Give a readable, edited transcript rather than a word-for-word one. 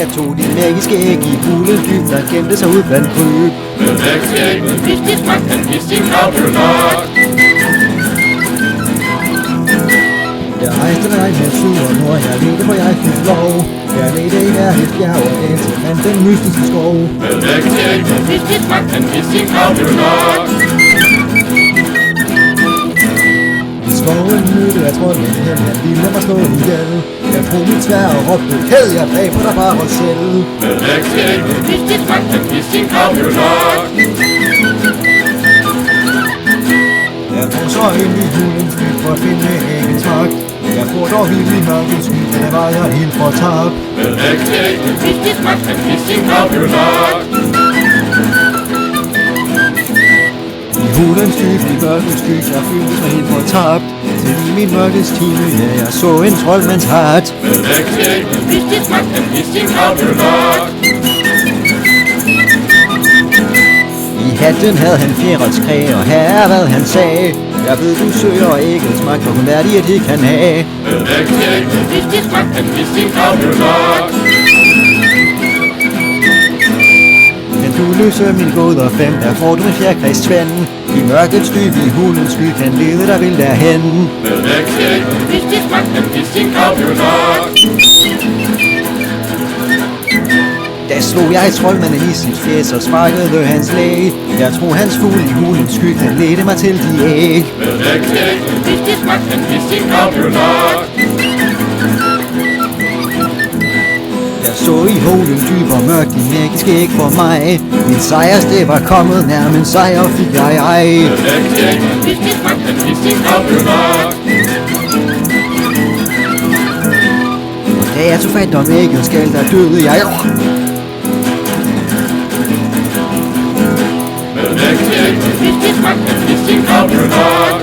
Jeg tog dit magiske æg i hulens dyb, der gemte sig ud blandt kryb. Med vækstægget vigtigt smagt, han vidste sin kravbjørnok. Jeg rejste dig med syd og nord, jeg ledte, hvor jeg fik lov. Jeg ledte i hver et bjerg og den til fandt den mystiske skov. Med vækstægget vigtigt smagt, han vidste sin kravbjørnok. I skoven mødte jeg troldmænd hen, han ville mig slå ihjel. Jeg tog mit sværd og råbte, kæd, jeg dræber dig bare selv. Med vækstægget vigtigt smagt, han vidste sin kravbjørnok. Jeg tog så ind i hulens dyb for at finde æggens magt. Jeg får dog vildt i mørkets sky, der var jeg helt fortabt. Med vækstægget vigtigt smagt, han vidste sin kravbjørnok. I hulens dyb, i mørkets sky, jeg følte mig helt fortabt. Til i min mørkets time, ja, jeg så en troldmands hat. Med vækstægget vigtigt smagt, han vidste sin kravbjørnok. I hatten havde han fjerets kræ, og her er hvad han sagde. Jeg ved du søger æggets magt, og hun lærte i at det kan have. Med vækstægget vigtigt smagt, han vidste sin kravbjørnok. Kan du løse min gåder 5, der får du en fjerkræs tvand. I mørkets dyb, i hulens sky, kan lede der vil derhen. Med vækstægget vigtigt smagt, han vidste sin kravbjørnok. Da slog jeg troldmanden i sit fjes og sparkede hans læg. Jeg tror hans fugl i hulens sky kan lede mig til de æg. Med vækstægget vigtigt smagt, han vidste sin kravbjørnok. Jeg så i hulens dyb og mørkt de magiske æg for mig. Min sejrsdag var kommet nær, men sejr fik jeg ej. Med vækstægget vigtigt smagt, han vidste sin kravbjørnok. Og da jeg tog fat om æggets skal, der døde jeg. Med vækstægget vigtigt smagt, han vidste sin kravbjørnok.